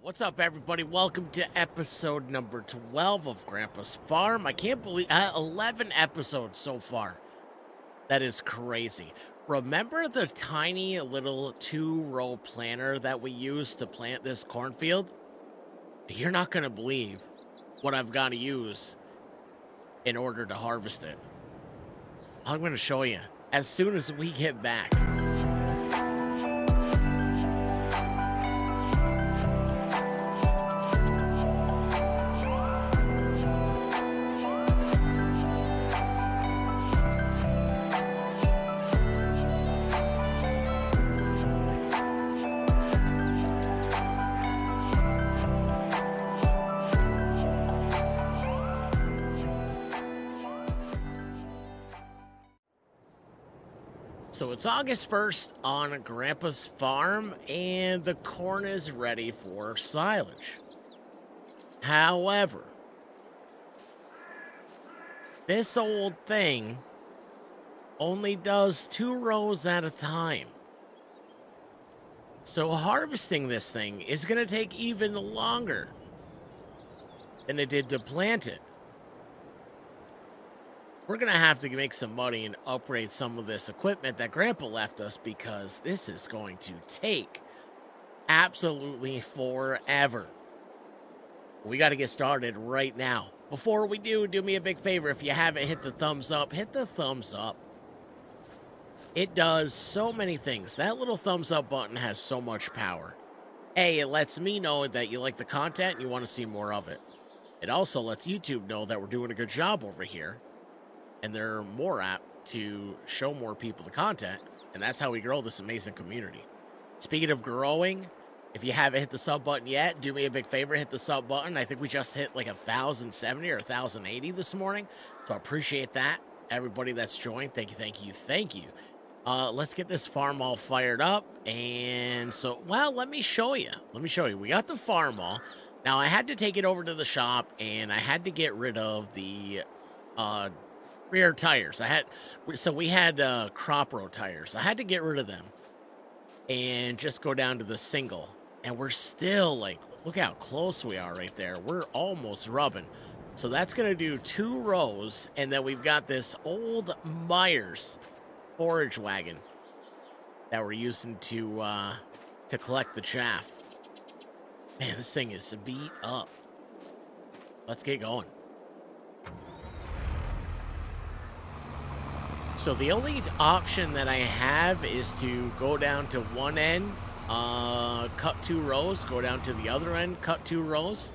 What's up, everybody? Welcome to episode number 12 of Grandpa's Farm. I can't believe 11 episodes so far. That is crazy. Remember the tiny little 2-row planter that we used to plant this cornfield? You're not going to believe what I've got to use in order to harvest it. I'm going to show you as soon as we get back. So it's August 1st on Grandpa's farm, and the corn is ready for silage. However, this old thing only does 2 rows at a time. So harvesting this thing is going to take even longer than it did to plant it. We're going to have to make some money and upgrade some of this equipment that Grandpa left us, because this is going to take absolutely forever. We got to get started right now. Before we do me a big favor. If you haven't hit the thumbs up, hit the thumbs up. It does so many things. That little thumbs up button has so much power. A, it lets me know that you like the content and you want to see more of it. It also lets YouTube know that we're doing a good job over here, and they're more apt to show more people the content, and that's how we grow this amazing community. Speaking of growing, if you haven't hit the sub button yet, do me a big favor, hit the sub button. I think we just hit like 1,070 or 1,080 this morning, so I appreciate that. Everybody that's joined, thank you. Let's get this farm all fired up, and so, well, let me show you. We got the farm all. Now, I had to take it over to the shop, and I had to get rid of the rear tires. We had crop row tires. I had to get rid of them and just go down to the single. And we're still, like, look how close we are right there. We're almost rubbing. So that's going to do 2 rows. And then we've got this old Myers forage wagon that we're using to collect the chaff. Man, this thing is beat up. Let's get going. So the only option that I have is to go down to one end, cut 2 rows, go down to the other end, cut 2 rows.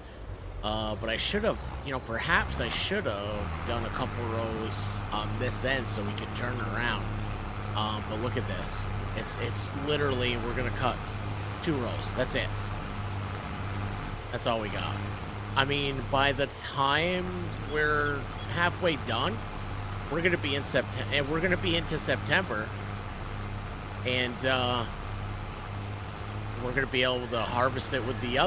But I should have, perhaps I should have done a couple rows on this end so we could turn around. But look at this. It's literally, we're going to cut 2 rows. That's it. That's all we got. I mean, by the time we're halfway done, we're going to be in September, and we're going to be into September, and we're going to be able to harvest it with the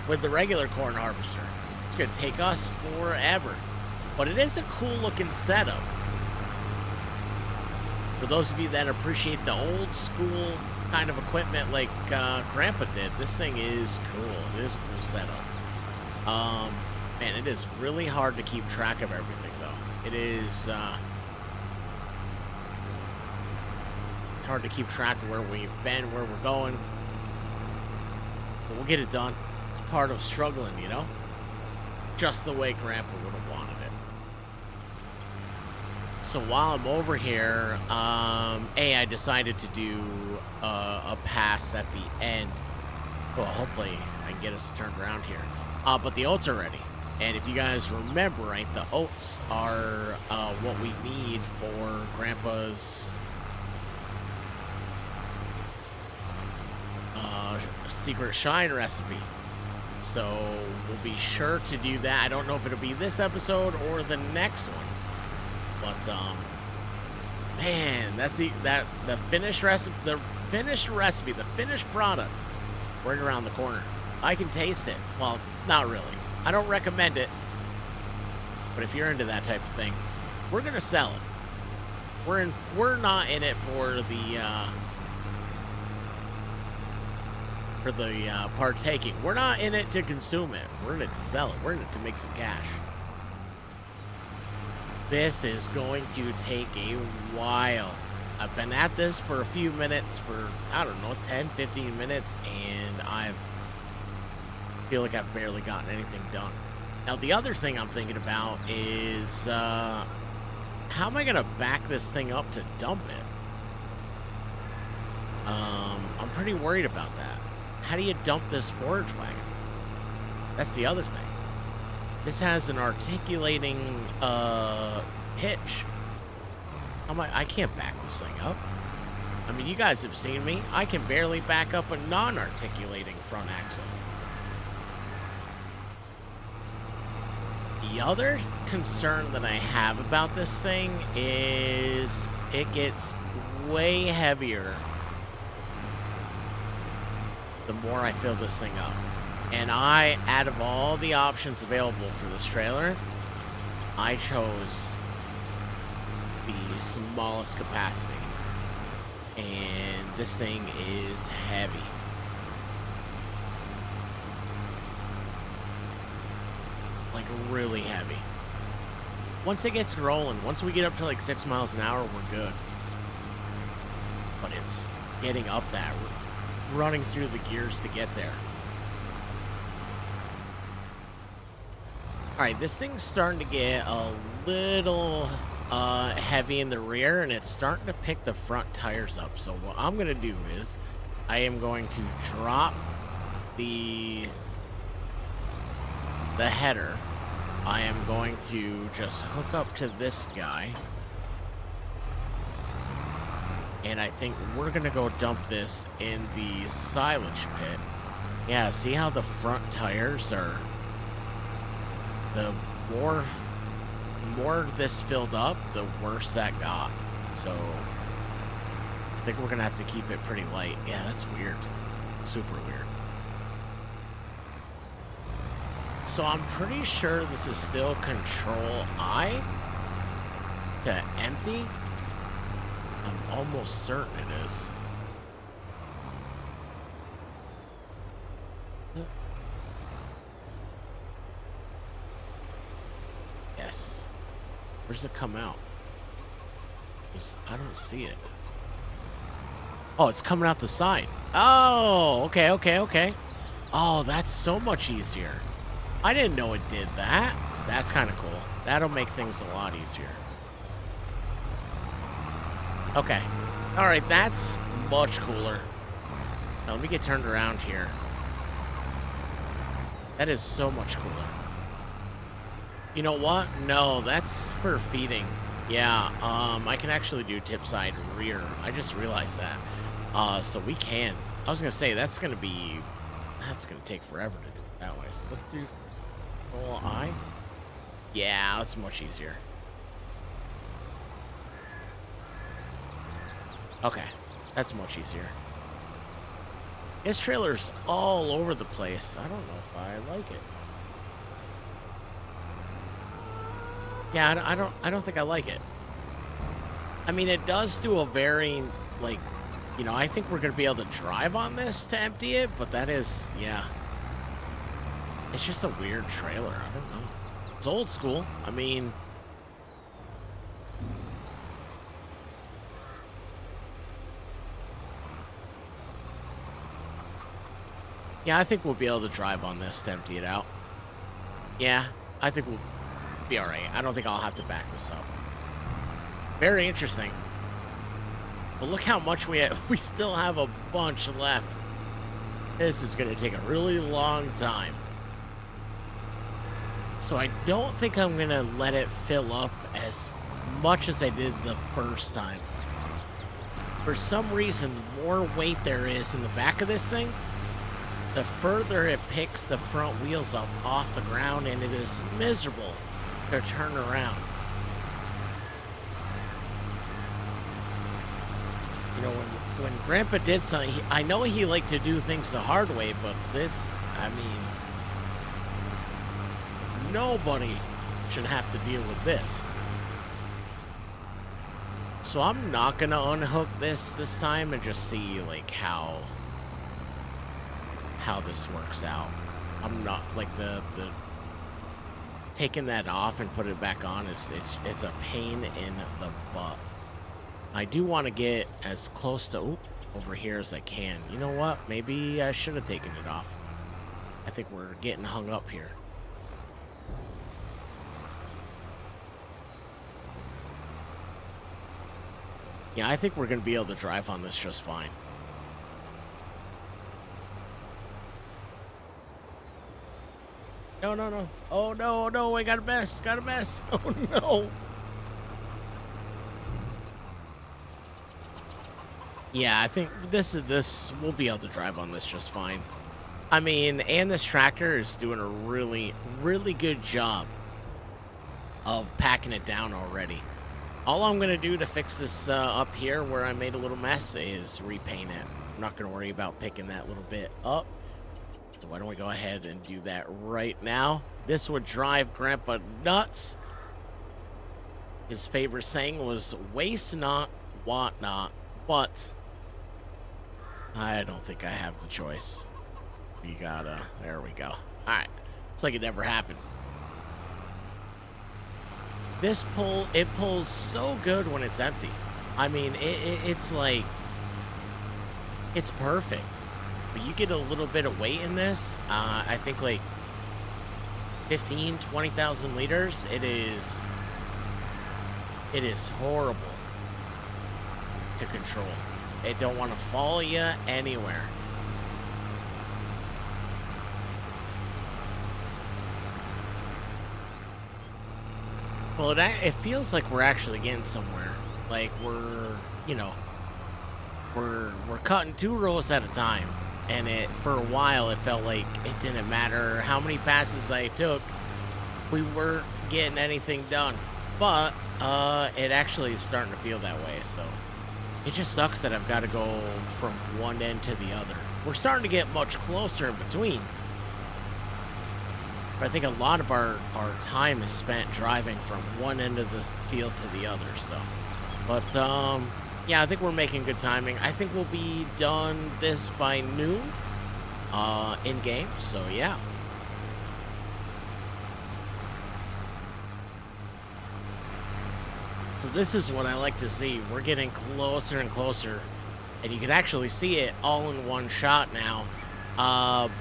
with the regular corn harvester. It's going to take us forever, but it is a cool looking setup. For those of you that appreciate the old school kind of equipment like Grandpa did, this thing is cool. It is a cool setup. Man, it is really hard to keep track of everything, though. It is, it's hard to keep track of where we've been, where we're going. But we'll get it done. It's part of struggling, just the way Grandpa would have wanted it. So while I'm over here, I decided to do a pass at the end. Well, hopefully I can get us turned around here. But the oats are ready. And if you guys remember, right, the oats are what we need for Grandpa's secret shine recipe. So we'll be sure to do that. I don't know if it'll be this episode or the next one. But man, that's the finished recipe, the finished product right around the corner. I can taste it. Well, not really. I don't recommend it, but if you're into that type of thing, we're gonna sell it. We're not in it for the for the partaking. We're not in it to consume it. We're in it to sell it. We're in it to make some cash. This is going to take a while. I've been at this for a few minutes, for, I don't know, 10, 15 minutes, and I feel like I've barely gotten anything done. Now, the other thing I'm thinking about is, how am I going to back this thing up to dump it? I'm pretty worried about that. How do you dump this forage wagon? That's the other thing. This has an articulating, hitch. I can't back this thing up. I mean, you guys have seen me. I can barely back up a non-articulating front axle. The other concern that I have about this thing is it gets way heavier the more I fill this thing up. And out of all the options available for this trailer, I chose the smallest capacity. And this thing is heavy. Like, really heavy. Once it gets rolling, once we get up to like 6 miles an hour, we're good. But it's getting up that, running through the gears to get there. All right, this thing's starting to get a little heavy in the rear, and it's starting to pick the front tires up. So what I'm going to do is I am going to drop the header. I am going to just hook up to this guy. And I think we're going to go dump this in the silage pit. Yeah, see how the front tires are... The more this filled up, the worse that got. So, I think we're going to have to keep it pretty light. Yeah, that's weird. Super weird. So, I'm pretty sure this is still Control-I to empty. I'm almost certain it is. Yes. Where's it come out? I don't see it. Oh, it's coming out the side. Oh, okay, okay, okay. Oh, that's so much easier. I didn't know it did that. That's kind of cool. That'll make things a lot easier. Okay. All right, that's much cooler. Now, let me get turned around here. That is so much cooler. You know what? No, that's for feeding. Yeah, I can actually do tip side rear. I just realized that. So we can. I was going to say, that's going to take forever to do it that way. So let's do Control-I. Yeah, that's much easier. Okay, that's much easier. This trailer's all over the place. I don't know if I like it. Yeah, I don't think I like it. I mean, it does do a very, like, you know, I think we're going to be able to drive on this to empty it, but that is, yeah. It's just a weird trailer. I don't know. It's old school. I mean... Yeah, I think we'll be able to drive on this to empty it out. Yeah, I think we'll be all right. I don't think I'll have to back this up. Very interesting. But look how much we still have a bunch left. This is going to take a really long time. So I don't think I'm going to let it fill up as much as I did the first time. For some reason, the more weight there is in the back of this thing, the further it picks the front wheels up off the ground, and it is miserable to turn around. You know, when Grandpa did something, I know he liked to do things the hard way, but this, I mean, nobody should have to deal with this. So I'm not going to unhook this time and just see, like, how how this works out. I'm not like the taking that off and put it back on is it's a pain in the butt. I do want to get as close to over here as I can. You know what? Maybe I should have taken it off. I think we're getting hung up here. Yeah, I think we're going to be able to drive on this just fine. No, no, no. Oh, no, no, I got a mess. Got a mess. Oh, no. Yeah, I think we'll be able to drive on this just fine. I mean, and this tractor is doing a really, really good job of packing it down already. All I'm going to do to fix this up here where I made a little mess is repaint it. I'm not going to worry about picking that little bit up. So why don't we go ahead and do that right now? This would drive Grandpa nuts. His favorite saying was, waste not, want not, but I don't think I have the choice. You gotta, there we go. All right, it's like it never happened. This it pulls so good when it's empty. I mean, it's like, it's perfect. But you get a little bit of weight in this. I think like 20,000 liters. It is horrible to control. It don't want to follow you anywhere. Well, it feels like we're actually getting somewhere. Like we're cutting 2 rows at a time, and for a while it felt like it didn't matter how many passes I took, we weren't getting anything done. But it actually is starting to feel that way. So it just sucks that I've got to go from one end to the other. We're starting to get much closer in between. But I think a lot of our time is spent driving from one end of the field to the other. So, but yeah, I think we're making good timing. I think we'll be done this by noon in game. So yeah. So this is what I like to see. We're getting closer and closer, and you can actually see it all in one shot now.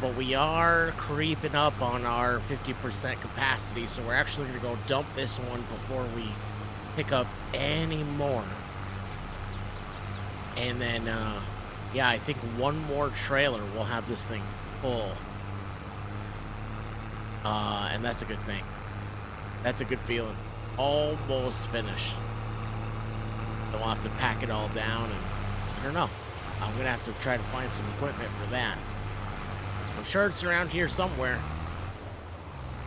But we are creeping up on our 50% capacity, so we're actually going to go dump this one before we pick up any more. And then, yeah, I think one more trailer will have this thing full. And that's a good thing. That's a good feeling. Almost finished. Then we'll have to pack it all down, and I don't know. I'm going to have to try to find some equipment for that. I'm sure it's around here somewhere.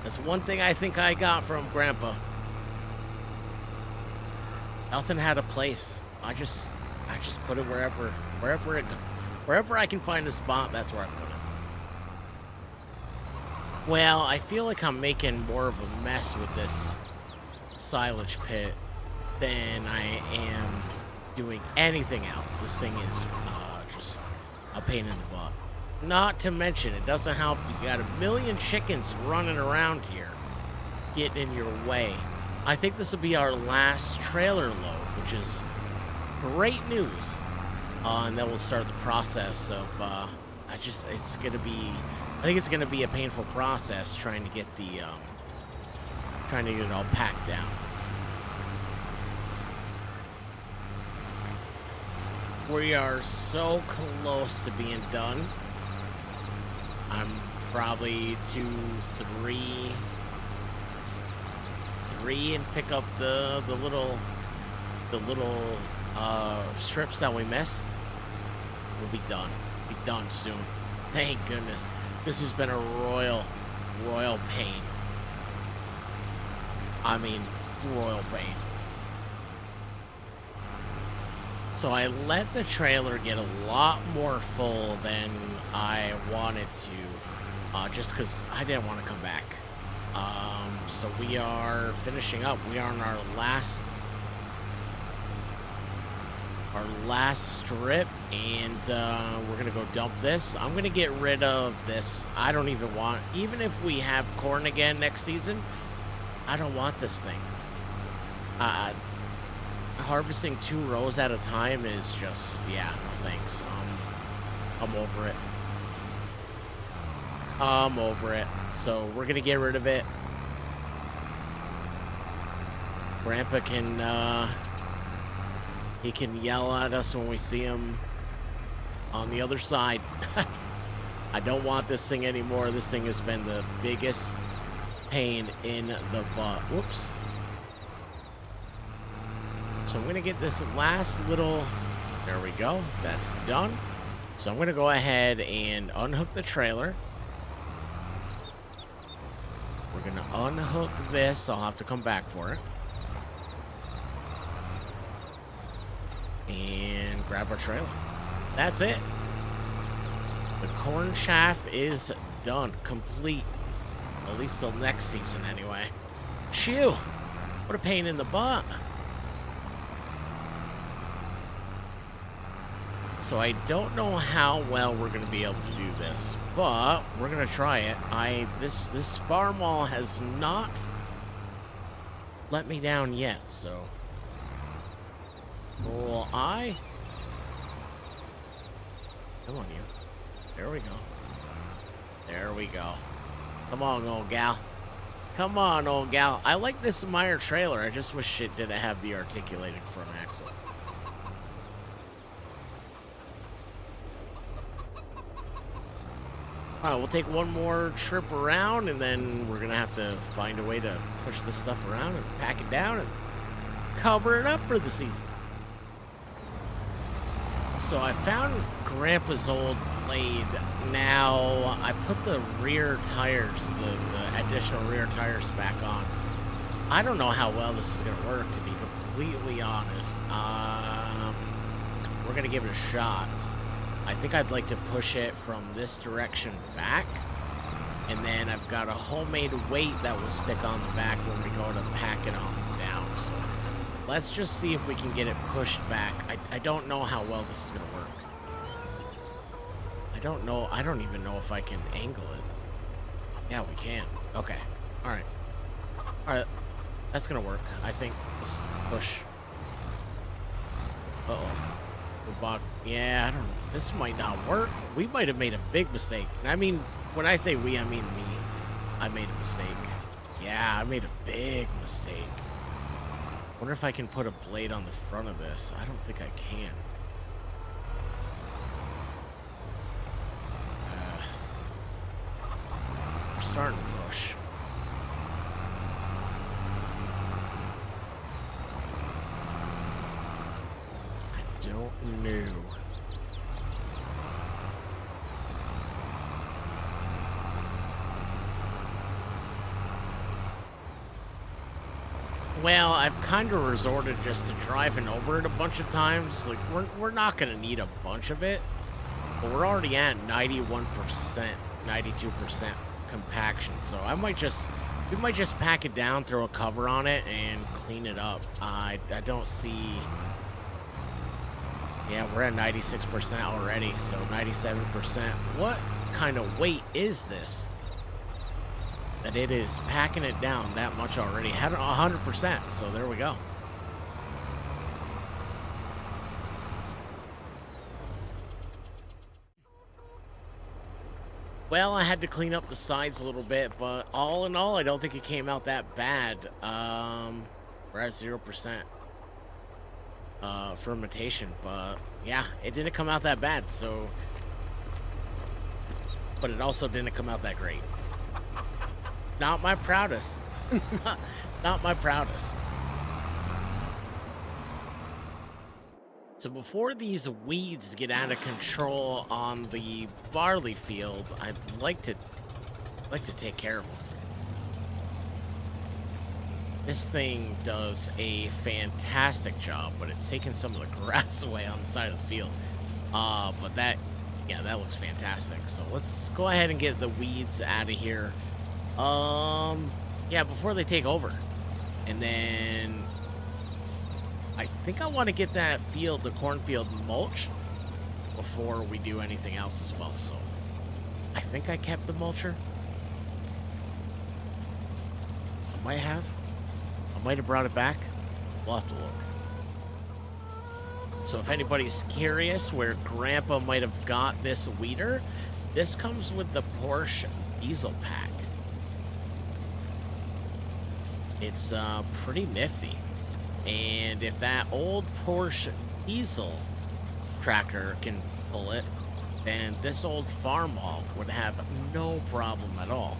That's one thing I think I got from Grandpa. Nothing had a place. I just put it wherever I can find a spot. That's where I put it. Well, I feel like I'm making more of a mess with this silage pit than I am doing anything else. This thing is just a pain in the butt. Not to mention, it doesn't help. You got a million chickens running around here, getting in your way. I think this will be our last trailer load, which is great news. And then we'll start the process of, I think it's gonna be a painful process trying to get it all packed down. We are so close to being done. I'm probably 2, 3, and pick up the little strips that we missed. We'll be done. Be done soon. Thank goodness. This has been a royal pain. I mean, royal pain. So I let the trailer get a lot more full than I wanted to, just because I didn't want to come back. So we are finishing up. We are on our last our last strip, and we're gonna go dump this. I'm gonna get rid of this. I don't even want, even if we have corn again next season, I don't want this thing. Harvesting 2 rows at a time is just, yeah, no thanks. I'm over it. I'm over it. So we're gonna get rid of it. Grandpa can, he can yell at us when we see him on the other side. I don't want this thing anymore. This thing has been the biggest pain in the butt. Whoops. So I'm going to get this last little... There we go. That's done. So I'm going to go ahead and unhook the trailer. We're going to unhook this. I'll have to come back for it. And grab our trailer. That's it. The corn chaff is done. Complete. At least till next season anyway. Phew. What a pain in the butt. So I don't know how well we're going to be able to do this, but we're going to try it. This farm wall has not let me down yet, so... Well, Come on, you. There we go. There we go. Come on, old gal. Come on, old gal. I like this Meyer trailer. I just wish it didn't have the articulated front axle. All right, we'll take one more trip around, and then we're going to have to find a way to push this stuff around and pack it down and cover it up for the season. So I found Grandpa's old blade. Now I put the rear tires, the additional rear tires back on. I don't know how well this is going to work, to be completely honest. We're going to give it a shot. I think I'd like to push it from this direction back. And then I've got a homemade weight that will stick on the back when we go to pack it on down. So let's just see if we can get it pushed back. I don't know how well this is going to work. I don't know. I don't even know if I can angle it. Yeah, we can. Okay. All right. All right. That's going to work. I think. Let's push. Uh-oh. Yeah, I don't... This might not work. We might have made a big mistake. And I mean, when I say we, I mean me. I made a mistake. Yeah, I made a big mistake. Wonder if I can put a blade on the front of this. I don't think I can. We're starting to push. I don't know. Well, I've kind of resorted just to driving over it a bunch of times. Like, we're not going to need a bunch of it, but we're already at 91%, 92% compaction. So we might just pack it down, throw a cover on it, and clean it up. I don't see... Yeah, we're at 96% already, so 97%. What kind of weight is this? That it is packing it down that much already. Had 100%, so there we go. Well, I had to clean up the sides a little bit, but all in all, I don't think it came out that bad. We're at 0% fermentation, but yeah, it didn't come out that bad, so... But it also didn't come out that great. Not my proudest. Not my proudest. So before these weeds get out of control on the barley field, I'd like to take care of them. This thing does a fantastic job, but it's taking some of the grass away on the side of the field. But that looks fantastic. So let's go ahead and get the weeds out of here. Yeah, before they take over. And then I think I want to get that field, the cornfield, mulched before we do anything else as well. So I think I kept the mulcher. I might have. I might have brought it back. We'll have to look. So if anybody's curious where Grandpa might have got this weeder, this comes with the Porsche diesel pack. It's pretty nifty. And if that old Porsche diesel tractor can pull it, then this old farmall would have no problem at all.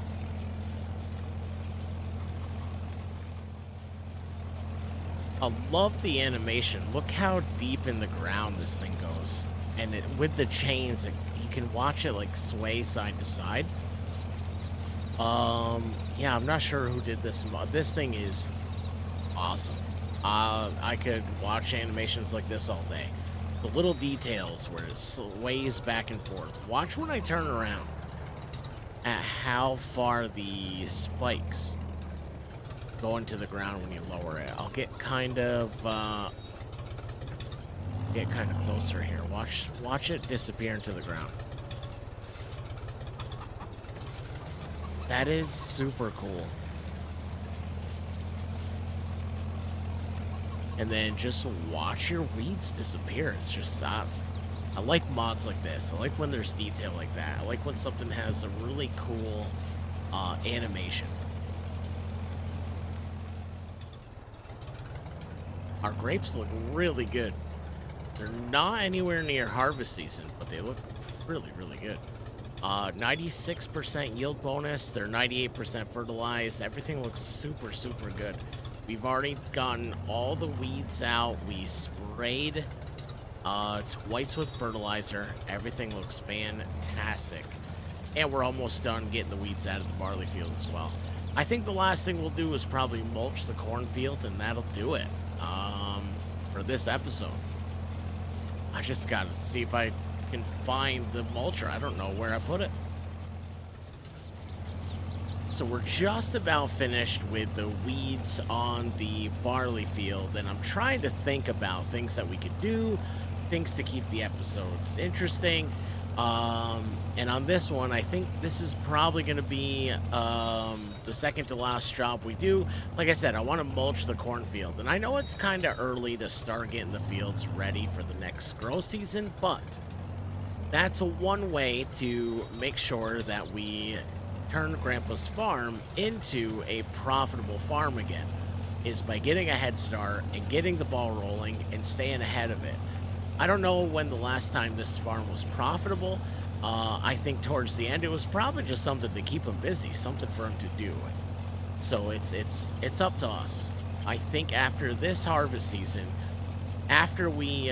I love the animation. Look how deep in the ground this thing goes. And with the chains, you can watch it like sway side to side. Yeah, I'm not sure who did this. This thing is awesome. I could watch animations like this all day. The little details where it sways back and forth. Watch when I turn around at how far the spikes go into the ground when you lower it. I'll get kind of closer here. Watch it disappear into the ground. That is super cool. And then just watch your weeds disappear. It's just I like mods like this. I like when there's detail like that. I like when something has a really cool animation. Our grapes look really good. They're not anywhere near harvest season, but they look really, really good. 96% yield bonus. They're 98% fertilized. Everything looks super, super good. We've already gotten all the weeds out. We sprayed twice with fertilizer. Everything looks fantastic. And we're almost done getting the weeds out of the barley field as well. I think the last thing we'll do is probably mulch the cornfield, and that'll do it for this episode. I just gotta see if I can find the mulcher. I don't know where I put it. So we're just about finished with the weeds on the barley field, and I'm trying to think about things that we could do, things to keep the episodes interesting. And on this one, I think this is probably going to be the second to last job we do. Like I said, I want to mulch the cornfield, and I know it's kind of early to start getting the fields ready for the next grow season, but that's one way to make sure that we turn Grandpa's farm into a profitable farm again, is by getting a head start and getting the ball rolling and staying ahead of it. I don't know when the last time this farm was profitable. I think towards the end it was probably just something to keep him busy, something for him to do. So it's up to us. I think after this harvest season, after we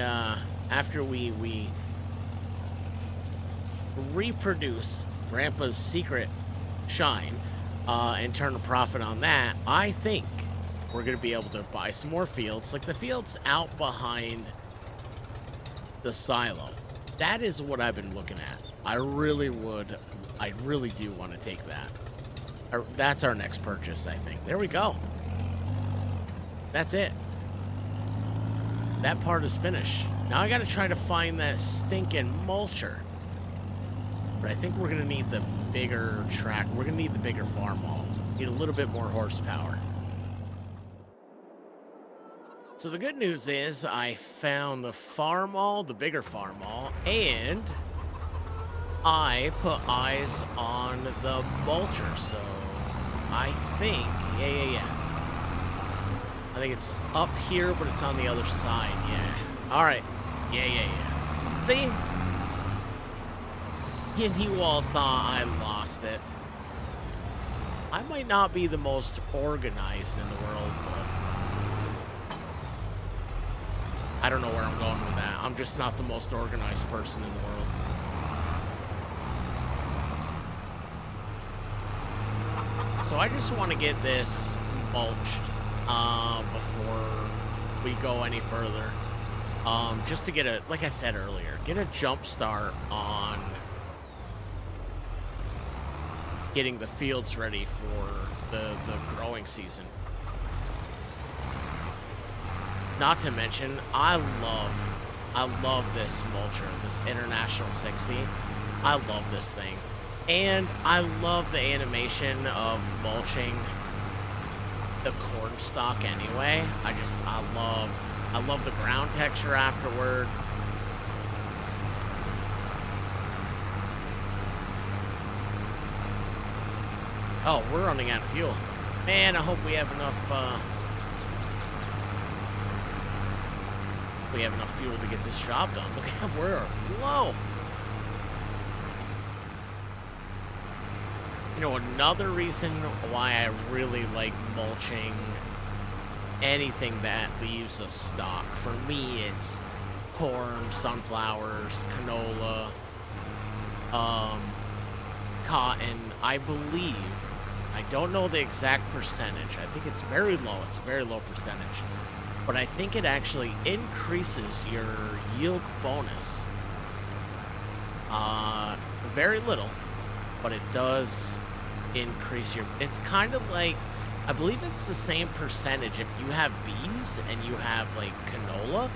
reproduce Grandpa's secret shine and turn a profit on that, I think we're going to be able to buy some more fields, like the fields out behind the silo. That is what I've been looking at. I really do want to take that. That's our next purchase, I think. There we go. That's it. That part is finished. Now I got to try to find that stinking mulcher. But I think we're going to need the bigger track. We're going to need the bigger farmall. Need a little bit more horsepower. So the good news is I found the farmall, the bigger farmall, and I put eyes on the mulcher. So I think, yeah. I think it's up here, but it's on the other side. Yeah. All right. Yeah. See? And you all thought I lost it. I might not be the most organized in the world, but I don't know where I'm going with that. I'm just not the most organized person in the world. So I just want to get this mulched before we go any further. Just to get like I said earlier, get a jump start on getting the fields ready for the growing season. Not to mention, I love this mulcher, this International 60. I love this thing. And I love the animation of mulching the corn stalk anyway. I love the ground texture afterward. Oh, we're running out of fuel. Man, I hope we have enough fuel to get this job done. Look at we're low. You know, another reason why I really like mulching anything that leaves a stalk. For me, it's corn, sunflowers, canola, cotton. I believe, I don't know the exact percentage. I think it's very low. It's a very low percentage. But I think it actually increases your yield bonus. Very little, but it does increase your, it's kind of like, I believe it's the same percentage. If you have bees and you have like canola,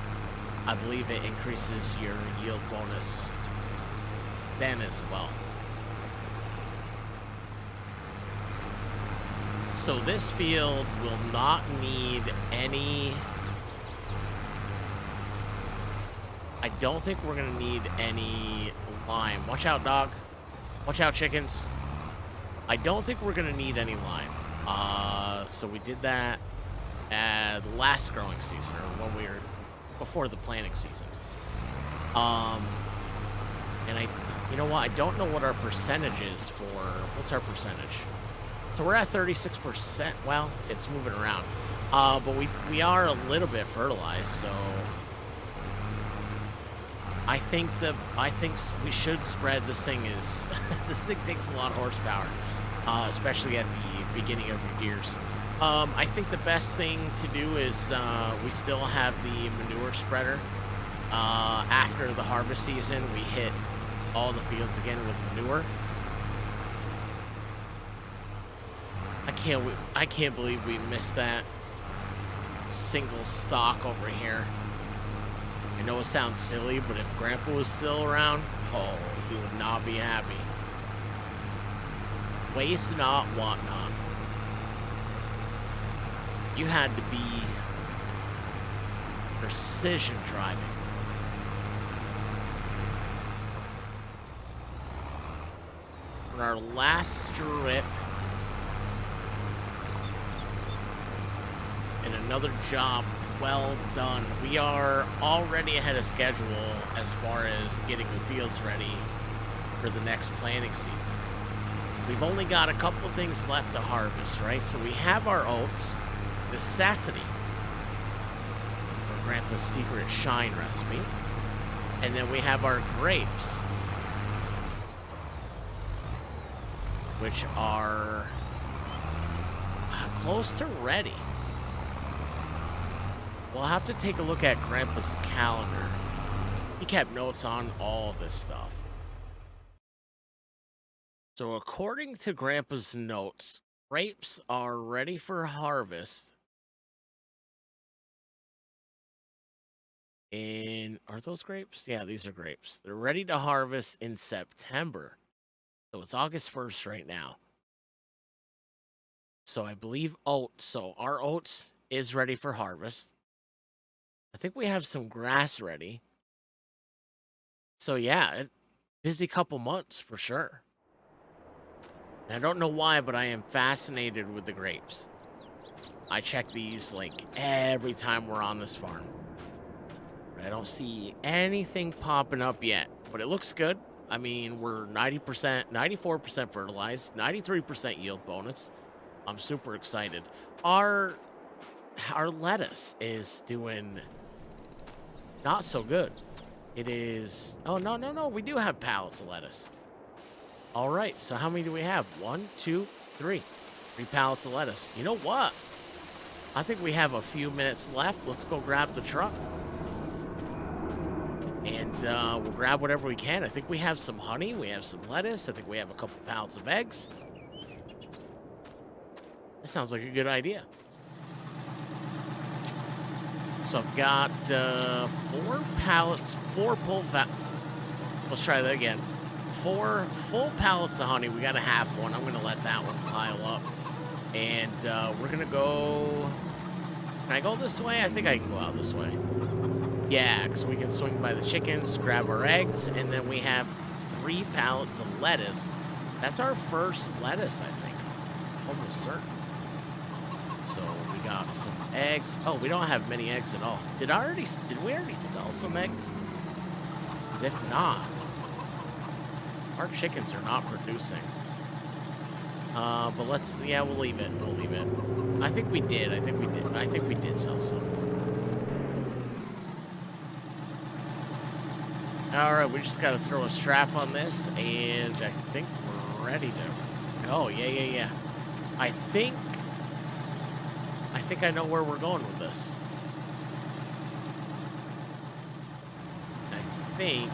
I believe it increases your yield bonus then as well. So this field will not need any, I don't think we're gonna need any lime. Watch out, dog. Watch out, chickens. I don't think we're gonna need any lime. So we did that at last growing season, or when we were before the planting season. And you know what? I don't know what our percentage is for. What's our percentage? So we're at 36%. Well, it's moving around. But we are a little bit fertilized, so I think we should spread. This thing is this thing takes a lot of horsepower, especially at the beginning of your gears. I think the best thing to do is we still have the manure spreader. After the harvest season, we hit all the fields again with manure. I can't believe we missed that single stalk over here. I know it sounds silly, but if Grandpa was still around, oh, he would not be happy. Waste not, want not. You had to be precision driving. On our last strip, and another job well done. We are already ahead of schedule as far as getting the fields ready for the next planting season. We've only got a couple of things left to harvest, right? So we have our oats, necessity, for Grandpa's secret shine recipe. And then we have our grapes, which are close to ready. We'll have to take a look at Grandpa's calendar. He kept notes on all of this stuff. So according to Grandpa's notes, grapes are ready for harvest. Are those grapes? Yeah, these are grapes. They're ready to harvest in September. So it's August 1st right now. So I believe oats. So our oats is ready for harvest. I think we have some grass ready. So yeah, busy couple months for sure. And I don't know why, but I am fascinated with the grapes. I check these like every time we're on this farm. I don't see anything popping up yet, but it looks good. I mean, we're 90%, 94% fertilized, 93% yield bonus. I'm super excited. Our lettuce is doing not so good. It is, oh, no, we do have pallets of lettuce. All right, so how many do we have? 1, 2, 3. 3 pallets of lettuce. You know what? I think we have a few minutes left. Let's go grab the truck. And we'll grab whatever we can. I think we have some honey. We have some lettuce. I think we have a couple pallets of eggs. That sounds like a good idea. So I've got 4 pallets, 4 let's try that again. 4 full pallets of honey. We got a half one. I'm going to let that one pile up. And we're going to go... Can I go this way? I think I can go out this way. Yeah, because we can swing by the chickens, grab our eggs, and then we have 3 pallets of lettuce. That's our first lettuce, I think. Almost certain. So we got some eggs. Oh, we don't have many eggs at all. Did we already sell some eggs? Because if not, our chickens are not producing. But we'll leave it. We'll leave it. I think we did. I think we did sell some. All right, we just got to throw a strap on this, and I think we're ready to go. Yeah. I think I know where we're going with this. I think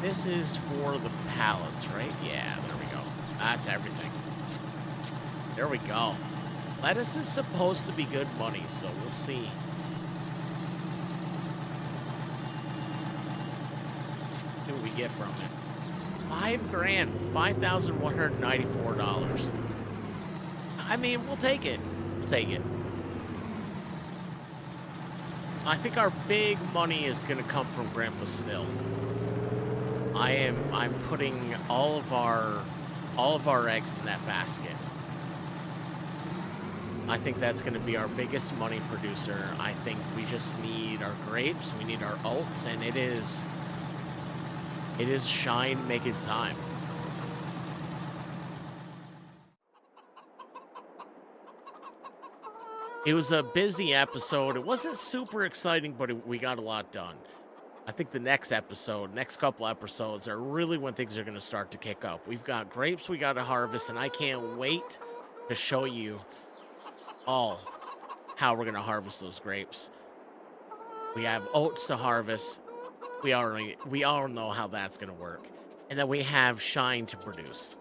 this is for the pallets, right? Yeah, there we go. That's everything. There we go. Lettuce is supposed to be good money, so we'll see. See what we get from it. $5,000, $5,194. I mean, we'll take it. We'll take it. I think our big money is going to come from Grandpa still. I'm putting all of our eggs in that basket. I think that's going to be our biggest money producer. I think we just need our grapes, we need our oats, and it is shine making time. It was a busy episode. It wasn't super exciting, but we got a lot done. I think the next couple episodes are really when things are going to start to kick up. We've got grapes we got to harvest, and I can't wait to show you all how we're going to harvest those grapes. We have oats to harvest. We all know how that's going to work. And then we have shine to produce.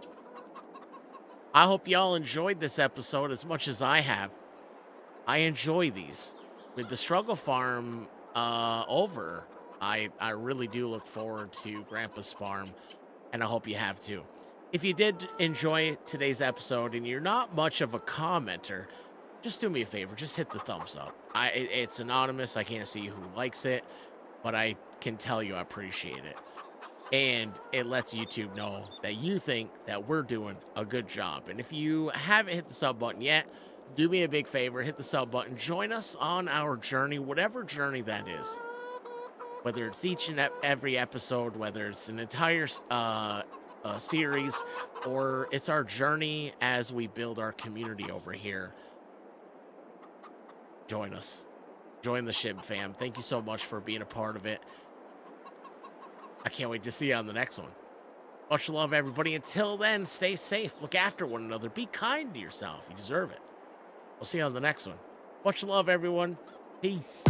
I hope y'all enjoyed this episode as much as I have. I enjoy these. With the struggle farm over, I really do look forward to Grandpa's farm, and I hope you have too. If you did enjoy today's episode and you're not much of a commenter, just do me a favor. Just hit the thumbs up. It's anonymous. I can't see who likes it, but I can tell you I appreciate it. And it lets YouTube know that you think that we're doing a good job. And if you haven't hit the sub button yet, do me a big favor, hit the sub button, join us on our journey, whatever journey that is. Whether it's each and every episode, whether it's an entire series, or it's our journey as we build our community over here. Join us. Join the Shib fam. Thank you so much for being a part of it. I can't wait to see you on the next one. Much love, everybody. Until then, stay safe. Look after one another. Be kind to yourself. You deserve it. We'll see you on the next one. Much love, everyone. Peace.